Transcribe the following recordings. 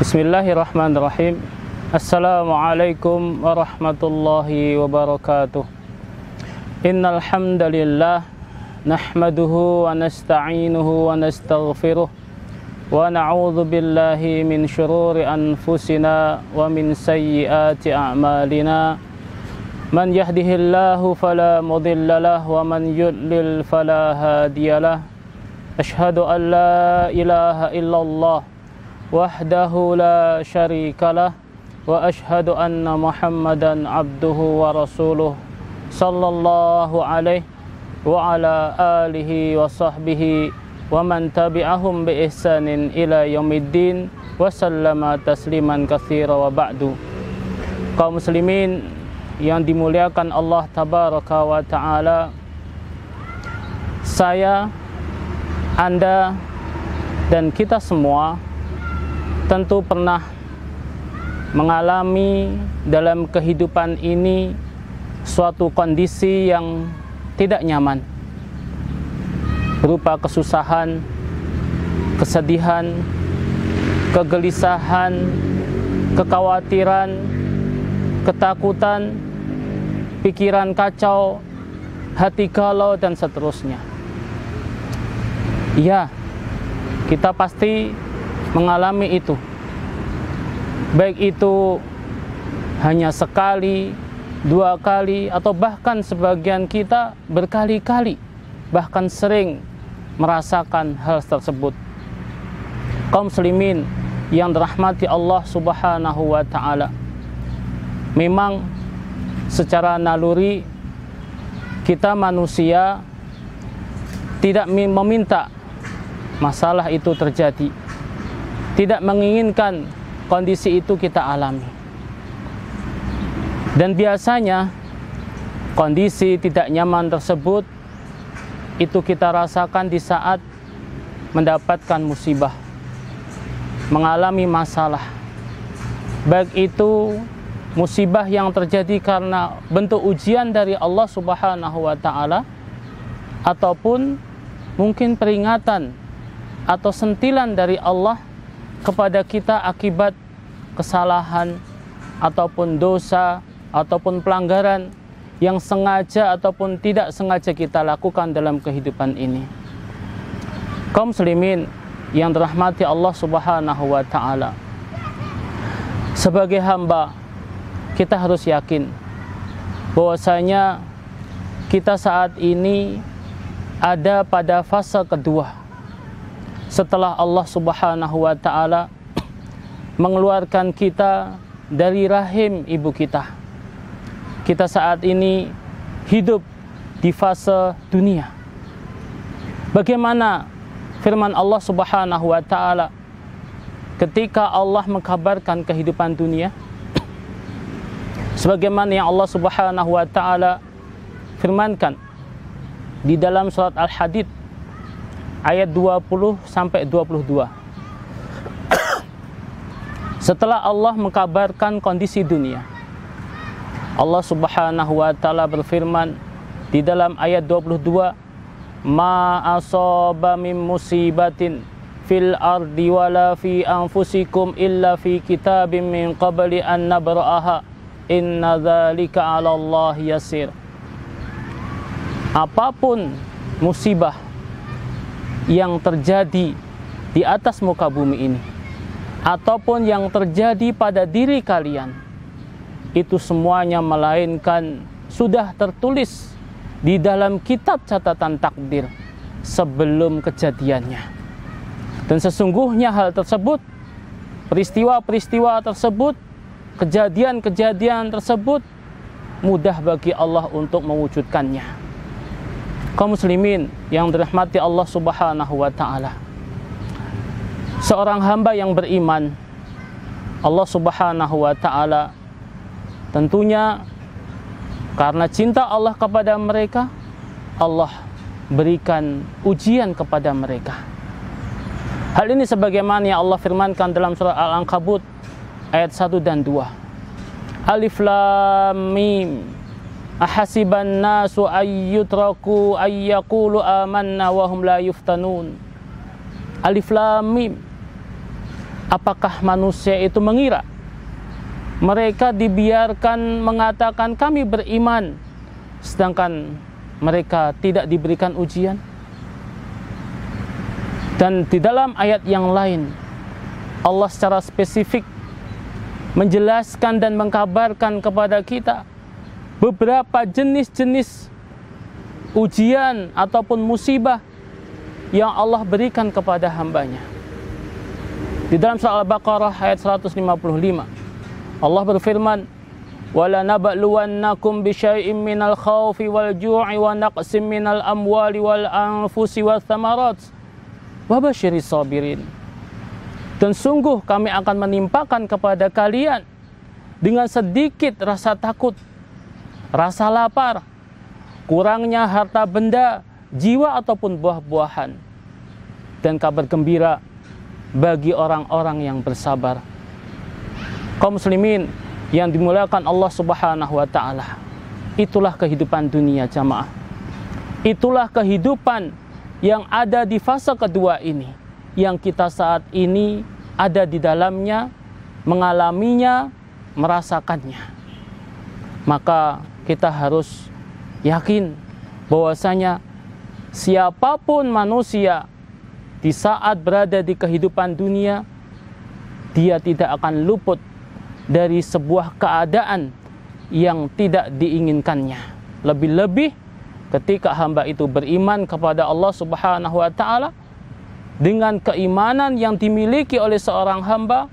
Bismillahirrahmanirrahim. Assalamualaikum warahmatullahi wabarakatuh. Innal hamdalillah nahmaduhu wa nasta'inuhu wa nastaghfiruh wa na'udzu billahi min syururi anfusina wa min sayyiati a'malina. Man yahdihillahu fala mudhillalah wa man yudlil fala hadiyalah. Asyhadu an la ilaha illallah wahdahu la syarikalah wa asyhadu anna Muhammadan abduhu wa rasuluh sallallahu alaihi wa ala alihi wa sahbihi wa man tabi'ahum bi ihsanin ila yaumiddin wa sallama tasliman katsira wa ba'du. Kaum muslimin yang dimuliakan Allah tabaraka wa taala, saya, Anda dan kita semua tentu pernah mengalami dalam kehidupan ini suatu kondisi yang tidak nyaman, berupa kesusahan, kesedihan, kegelisahan, kekhawatiran, ketakutan, pikiran kacau, hati galau, dan seterusnya. Ya, kita pasti mengalami itu, baik itu hanya sekali, dua kali, atau bahkan sebagian kita berkali-kali, bahkan sering merasakan hal tersebut. Kaum muslimin yang dirahmati Allah subhanahu wa ta'ala, memang secara naluri kita manusia tidak meminta masalah itu terjadi, tidak menginginkan kondisi itu kita alami. Dan biasanya kondisi tidak nyaman tersebut itu kita rasakan di saat mendapatkan musibah, mengalami masalah. Baik itu musibah yang terjadi karena bentuk ujian dari Allah Subhanahu wa taala, ataupun mungkin peringatan atau sentilan dari Allah kepada kita akibat kesalahan ataupun dosa ataupun pelanggaran yang sengaja ataupun tidak sengaja kita lakukan dalam kehidupan ini. Kaum muslimin yang dirahmati Allah Subhanahu wa taala, sebagai hamba kita harus yakin bahwasanya kita saat ini ada pada fase kedua setelah Allah Subhanahu wa ta'ala mengeluarkan kita dari rahim ibu kita. Kita saat ini hidup di fase dunia. Bagaimana firman Allah Subhanahu wa ta'ala ketika Allah mengkabarkan kehidupan dunia? Sebagaimana yang Allah Subhanahu wa ta'ala firmankan di dalam surat Al-Hadid ayat 20-22. Setelah Allah mengkabarkan kondisi dunia, Allah Subhanahu wa ta'ala berfirman di dalam ayat 22, ma asaba min musibatin fil ardi wala fi anfusikum illa fi kitabim min qabli an nabra'aha inna dzalika 'ala Allah yasir. Apapun musibah yang terjadi di atas muka bumi ini, ataupun yang terjadi pada diri kalian, itu semuanya melainkan sudah tertulis di dalam kitab catatan takdir sebelum kejadiannya. Dan sesungguhnya hal tersebut, peristiwa-peristiwa tersebut, kejadian-kejadian tersebut mudah bagi Allah untuk mewujudkannya. Kaum muslimin yang dirahmati Allah Subhanahu wa ta'ala, seorang hamba yang beriman, Allah Subhanahu wa ta'ala tentunya karena cinta Allah kepada mereka, Allah berikan ujian kepada mereka. Hal ini sebagaimana yang Allah firmankan dalam surah Al-Ankabut ayat 1 dan 2. Alif Lam Mim. Ahasiban nasu ayyutraku ayyaqulu amanna wa hum la yuftanun. Alif Lam Mim. Apakah manusia itu mengira mereka dibiarkan mengatakan kami beriman, sedangkan mereka tidak diberikan ujian? Dan di dalam ayat yang lain, Allah secara spesifik menjelaskan dan mengkabarkan kepada kita beberapa jenis-jenis ujian ataupun musibah yang Allah berikan kepada hambanya. Di dalam surah Al-Baqarah ayat 155, Allah berfirman, "Wala nabluwannakum bisyai'im minal khaufi wal ju'i wa naqsim minal amwali wal anfusi wath thamarat wa basyiris sabirin." Dan sungguh kami akan menimpakan kepada kalian dengan sedikit rasa takut, rasa lapar, kurangnya harta benda, jiwa ataupun buah-buahan, dan kabar gembira bagi orang-orang yang bersabar. Kaum muslimin yang dimuliakan Allah Subhanahu wa taala, itulah kehidupan dunia jamaah. Itulah kehidupan yang ada di fase kedua ini, yang kita saat ini ada di dalamnya, mengalaminya, merasakannya. Maka kita harus yakin bahwasanya siapapun manusia di saat berada di kehidupan dunia, dia tidak akan luput dari sebuah keadaan yang tidak diinginkannya. Lebih-lebih ketika hamba itu beriman kepada Allah Subhanahu wa taala, dengan keimanan yang dimiliki oleh seorang hamba,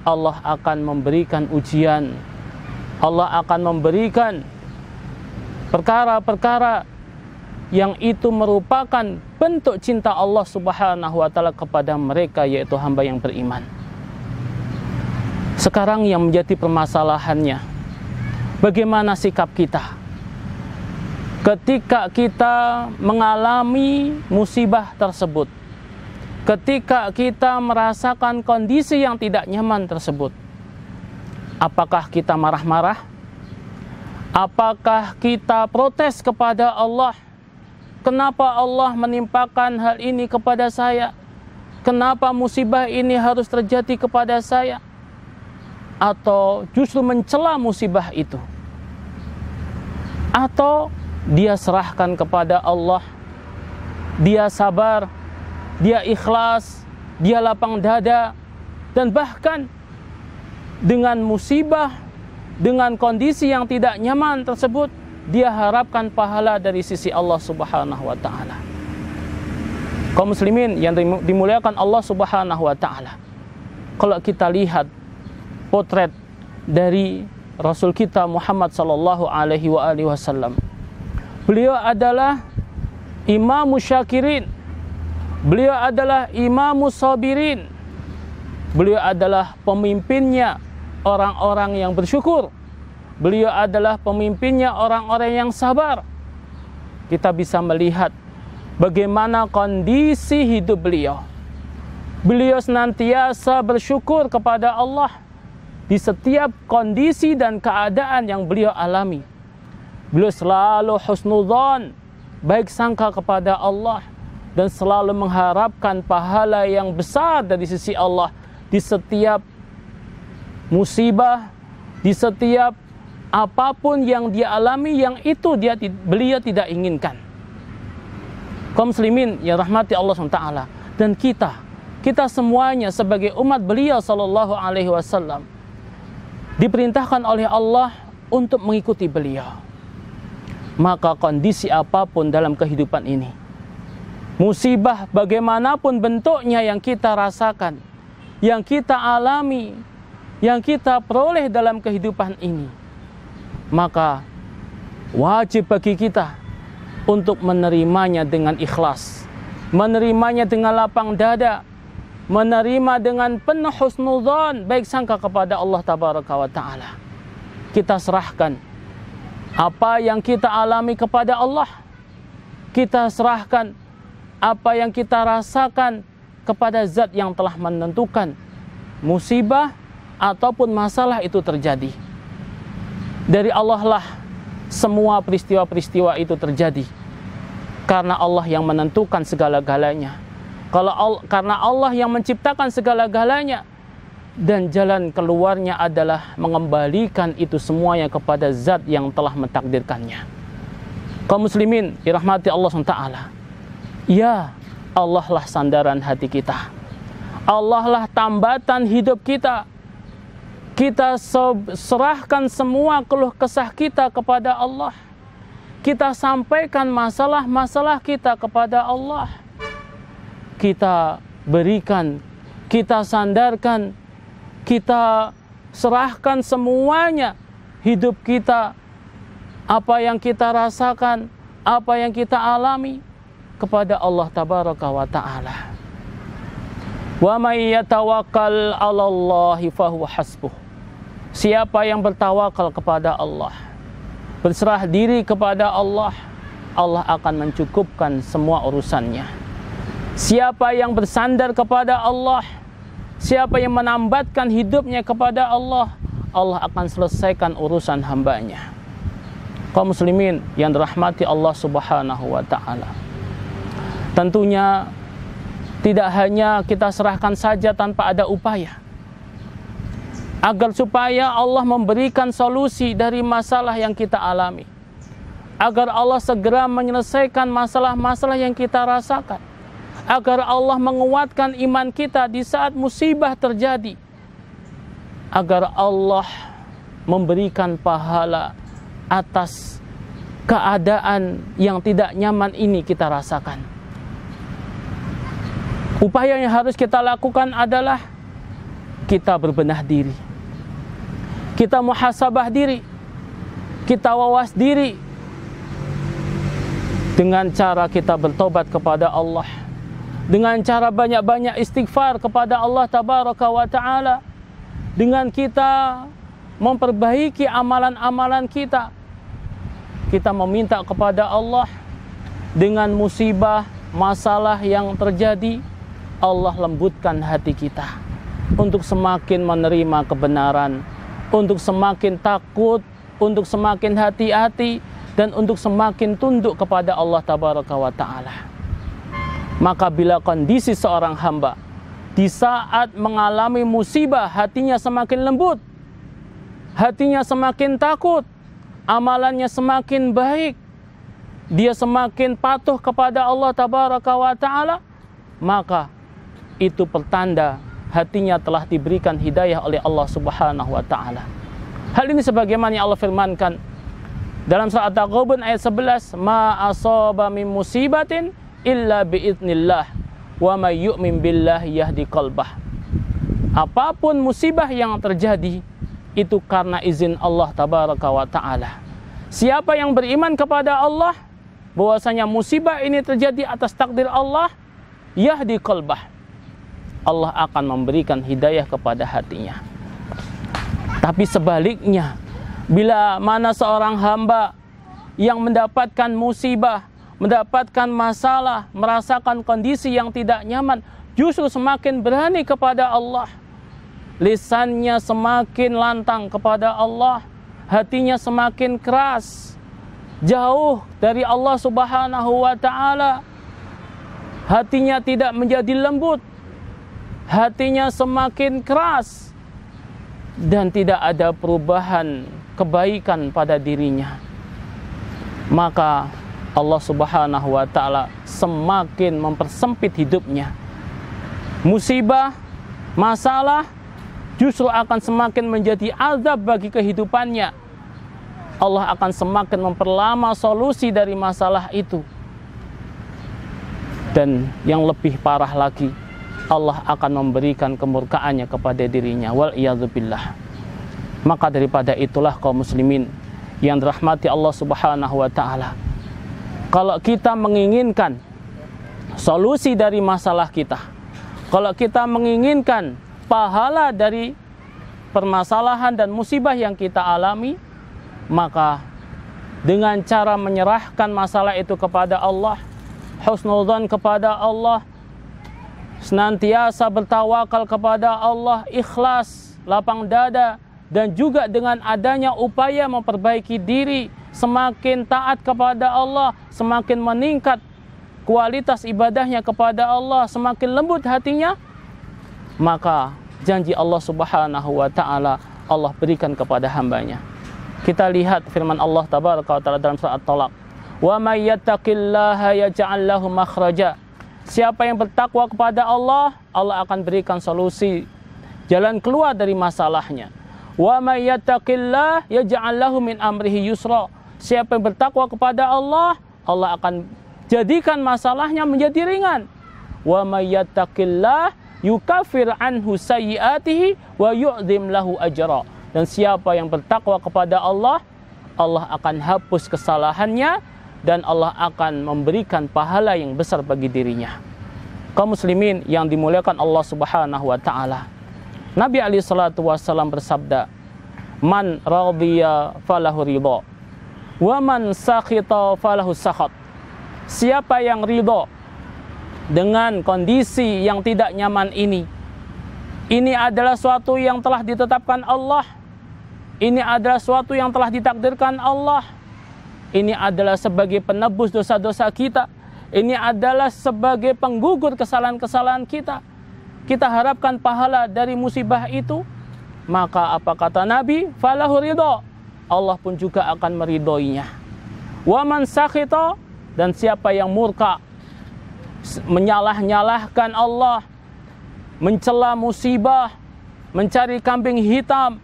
Allah akan memberikan ujian. Allah akan memberikan perkara-perkara yang itu merupakan bentuk cinta Allah Subhanahu wa taala kepada mereka, yaitu hamba yang beriman. Sekarang yang menjadi permasalahannya, bagaimana sikap kita ketika kita mengalami musibah tersebut, ketika kita merasakan kondisi yang tidak nyaman tersebut? Apakah kita marah-marah? Apakah kita protes kepada Allah? Kenapa Allah menimpakan hal ini kepada saya? Kenapa musibah ini harus terjadi kepada saya? Atau justru mencela musibah itu? Atau dia serahkan kepada Allah, dia sabar, dia ikhlas, dia lapang dada, dan bahkan dengan musibah, dengan kondisi yang tidak nyaman tersebut, dia harapkan pahala dari sisi Allah Subhanahu wa taala. Kaum muslimin yang dimuliakan Allah Subhanahu wa taala, kalau kita lihat potret dari Rasul kita Muhammad sallallahu alaihi wasallam, beliau adalah imamus syakirin, beliau adalah imamus sabirin, beliau adalah pemimpinnya orang-orang yang bersyukur, beliau adalah pemimpinnya orang-orang yang sabar. Kita bisa melihat bagaimana kondisi hidup beliau. Beliau senantiasa bersyukur kepada Allah di setiap kondisi dan keadaan yang beliau alami. Beliau selalu husnudzon, baik sangka kepada Allah, dan selalu mengharapkan pahala yang besar dari sisi Allah di setiap musibah, di setiap apapun yang dia alami, yang itu beliau tidak inginkan. Kaum muslimin yang rahmati Allah SWT, dan kita semuanya sebagai umat beliau sallallahu alaihi wasallam diperintahkan oleh Allah untuk mengikuti beliau. Maka kondisi apapun dalam kehidupan ini, musibah bagaimanapun bentuknya yang kita rasakan, yang kita alami, yang kita peroleh dalam kehidupan ini, maka wajib bagi kita untuk menerimanya dengan ikhlas, menerimanya dengan lapang dada, menerima dengan penuh husnudzon, baik sangka kepada Allah Tabaraka wa Ta'ala. Kita serahkan apa yang kita alami kepada Allah. Kita serahkan apa yang kita rasakan kepada zat yang telah menentukan musibah ataupun masalah itu terjadi. Dari Allah lah semua peristiwa-peristiwa itu terjadi, karena Allah yang menentukan segala-galanya. Karena Allah yang menciptakan segala-galanya, dan jalan keluarnya adalah mengembalikan itu semuanya kepada zat yang telah mentakdirkannya. Kaum muslimin dirahmati Allah SWT, ya, Allah lah sandaran hati kita, Allah lah tambatan hidup kita. Kita serahkan semua keluh kesah kita kepada Allah. Kita sampaikan masalah-masalah kita kepada Allah. Kita berikan, kita sandarkan, kita serahkan semuanya hidup kita, apa yang kita rasakan, apa yang kita alami kepada Allah tabaraka wa ta'ala. Wa may yatawakkal 'alallahi fahuwa hasbuh. Siapa yang bertawakal kepada Allah, berserah diri kepada Allah, Allah akan mencukupkan semua urusannya. Siapa yang bersandar kepada Allah, siapa yang menambatkan hidupnya kepada Allah, Allah akan selesaikan urusan hambanya. Kaum muslimin yang dirahmati Allah Subhanahu wa ta'ala, tentunya tidak hanya kita serahkan saja tanpa ada upaya, agar supaya Allah memberikan solusi dari masalah yang kita alami, agar Allah segera menyelesaikan masalah-masalah yang kita rasakan, agar Allah menguatkan iman kita di saat musibah terjadi, agar Allah memberikan pahala atas keadaan yang tidak nyaman ini kita rasakan. Upaya yang harus kita lakukan adalah kita berbenah diri, kita muhasabah diri, kita wawas diri dengan cara kita bertobat kepada Allah, dengan cara banyak-banyak istighfar kepada Allah tabaraka wa ta'ala, dengan kita memperbaiki amalan-amalan kita, kita meminta kepada Allah dengan musibah, masalah yang terjadi, Allah lembutkan hati kita untuk semakin menerima kebenaran, untuk semakin takut, untuk semakin hati-hati, dan untuk semakin tunduk kepada Allah tabaraka wa ta'ala. Maka bila kondisi seorang hamba di saat mengalami musibah, hatinya semakin lembut, hatinya semakin takut, amalannya semakin baik, dia semakin patuh kepada Allah tabaraka wa ta'ala, maka itu pertanda hatinya telah diberikan hidayah oleh Allah Subhanahu wa ta'ala. Hal ini sebagaimana yang Allah firmankan dalam surah At-Taghabun ayat 11, ma asaba min musibatin illa biidznillah wa may yu'min billahi yahdi qalbah. Apapun musibah yang terjadi itu karena izin Allah tabaraka wa ta'ala. Siapa yang beriman kepada Allah bahwasanya musibah ini terjadi atas takdir Allah, yahdi qalbah, Allah akan memberikan hidayah kepada hatinya. Tapi sebaliknya, bila mana seorang hamba yang mendapatkan musibah, mendapatkan masalah, merasakan kondisi yang tidak nyaman, justru semakin berani kepada Allah, lisannya semakin lantang kepada Allah, hatinya semakin keras, jauh dari Allah Subhanahu wa ta'ala, hatinya tidak menjadi lembut, hatinya semakin keras, dan tidak ada perubahan kebaikan pada dirinya, maka Allah Subhanahu wa ta'ala semakin mempersempit hidupnya. Musibah, masalah justru akan semakin menjadi azab bagi kehidupannya. Allah akan semakin memperlama solusi dari masalah itu. Dan yang lebih parah lagi, Allah akan memberikan kemurkaannya kepada dirinya. Wal iyadzubillah. Maka daripada itulah kaum muslimin yang dirahmati Allah Subhanahu wa ta'ala, kalau kita menginginkan solusi dari masalah kita, kalau kita menginginkan pahala dari permasalahan dan musibah yang kita alami, maka dengan cara menyerahkan masalah itu kepada Allah, husnudzan kepada Allah, senantiasa bertawakal kepada Allah, ikhlas, lapang dada, dan juga dengan adanya upaya memperbaiki diri, semakin taat kepada Allah, semakin meningkat kualitas ibadahnya kepada Allah, semakin lembut hatinya, maka janji Allah Subhanahu wa taala Allah berikan kepada hambanya. Kita lihat firman Allah tabaraka wa taala dalam surat At-Talaq, "Wa may yattaqillaha yaj'al lahu makhraja." Siapa yang bertakwa kepada Allah, Allah akan berikan solusi, jalan keluar dari masalahnya. "Wa may yattaqillaha yaj'al lahu min amrihi yusra." Siapa yang bertakwa kepada Allah, Allah akan jadikan masalahnya menjadi ringan. "Wa may yattaqillaha yukaffir anhu sayyi'atihi wa yu'dzim lahu ajra." Dan siapa yang bertakwa kepada Allah, Allah akan hapus kesalahannya dan Allah akan memberikan pahala yang besar bagi dirinya. Kaum muslimin yang dimuliakan Allah Subhanahu wa taala. Nabi alaihi salatu wasallam bersabda, "Man radiya falahu ridha, wa man sakhita falahu sakhat." Siapa yang ridha dengan kondisi yang tidak nyaman ini adalah suatu yang telah ditetapkan Allah. Ini adalah suatu yang telah ditakdirkan Allah. Ini adalah sebagai penebus dosa-dosa kita. Ini adalah sebagai penggugur kesalahan-kesalahan kita. Kita harapkan pahala dari musibah itu. Maka apa kata Nabi? Falahu ridha. Allah pun juga akan meridhoinya. Wa man sakhita, dan siapa yang murka, menyalah-nyalahkan Allah, mencela musibah, mencari kambing hitam,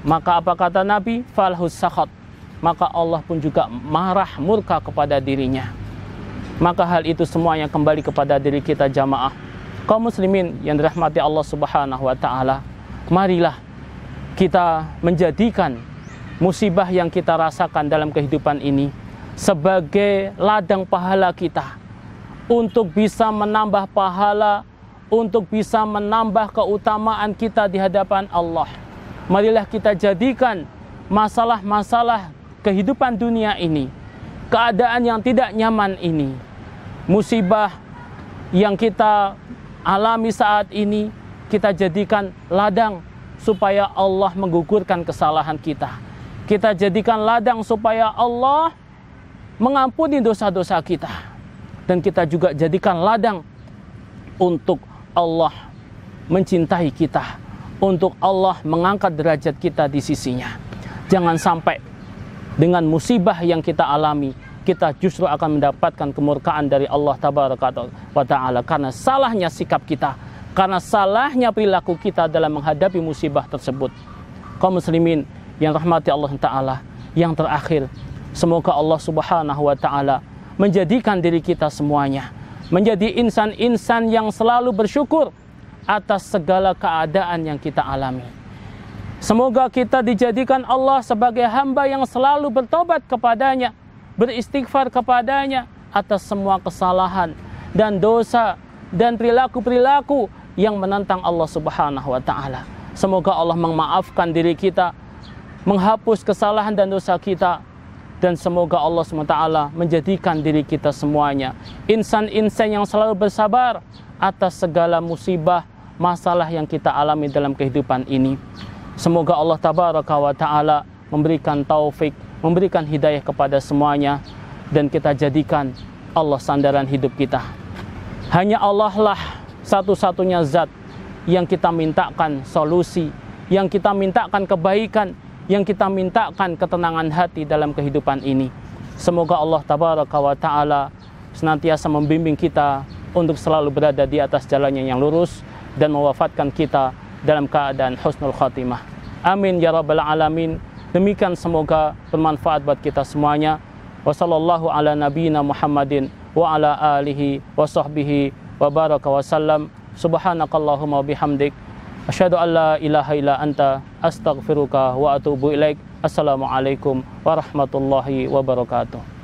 maka apa kata Nabi? Falhus sakhat. Maka Allah pun juga marah, murka kepada dirinya. Maka hal itu semuanya kembali kepada diri kita jamaah. Kaum muslimin yang dirahmati Allah Subhanahu wa taala, marilah kita menjadikan musibah yang kita rasakan dalam kehidupan ini sebagai ladang pahala kita, untuk bisa menambah pahala, untuk bisa menambah keutamaan kita di hadapan Allah. Marilah kita jadikan masalah-masalah kehidupan dunia ini, keadaan yang tidak nyaman ini, musibah yang kita alami saat ini, kita jadikan ladang supaya Allah menggugurkan kesalahan kita. Kita jadikan ladang supaya Allah mengampuni dosa-dosa kita. Dan kita juga jadikan ladang untuk Allah mencintai kita, untuk Allah mengangkat derajat kita di sisinya. Jangan sampai dengan musibah yang kita alami, kita justru akan mendapatkan kemurkaan dari Allah Tabaraka wa Ta'ala karena salahnya sikap kita, karena salahnya perilaku kita dalam menghadapi musibah tersebut. Kaum muslimin yang rahmati Allah Ta'ala, yang terakhir, semoga Allah Subhanahu wa Ta'ala menjadikan diri kita semuanya menjadi insan-insan yang selalu bersyukur atas segala keadaan yang kita alami. Semoga kita dijadikan Allah sebagai hamba yang selalu bertobat kepadanya, beristighfar kepadanya atas semua kesalahan dan dosa dan perilaku-perilaku yang menentang Allah Subhanahu wa Ta'ala. Semoga Allah memaafkan diri kita, menghapus kesalahan dan dosa kita, dan semoga Allah SWT menjadikan diri kita semuanya insan-insan yang selalu bersabar atas segala musibah, masalah yang kita alami dalam kehidupan ini. Semoga Allah Tabaraka wa Ta'ala memberikan taufik, memberikan hidayah kepada semuanya, dan kita jadikan Allah sandaran hidup kita. Hanya Allah lah satu-satunya zat yang kita mintakan solusi, yang kita mintakan kebaikan, yang kita mintakan ketenangan hati dalam kehidupan ini. Semoga Allah Tabaraka wa Ta'ala senantiasa membimbing kita untuk selalu berada di atas jalannya yang lurus dan mewafatkan kita dalam keadaan husnul khatimah. Amin ya rabbal alamin. Demikian semoga bermanfaat buat kita semuanya. Wa sallallahu ala nabiyyina Muhammadin wa ala alihi wa sahbihi wa baraka wa sallam. Subhanakallahumma bihamdik, asyhadu an la ilaha illa anta, astaghfiruka wa atubu ilaik. Assalamualaikum warahmatullahi wabarakatuh.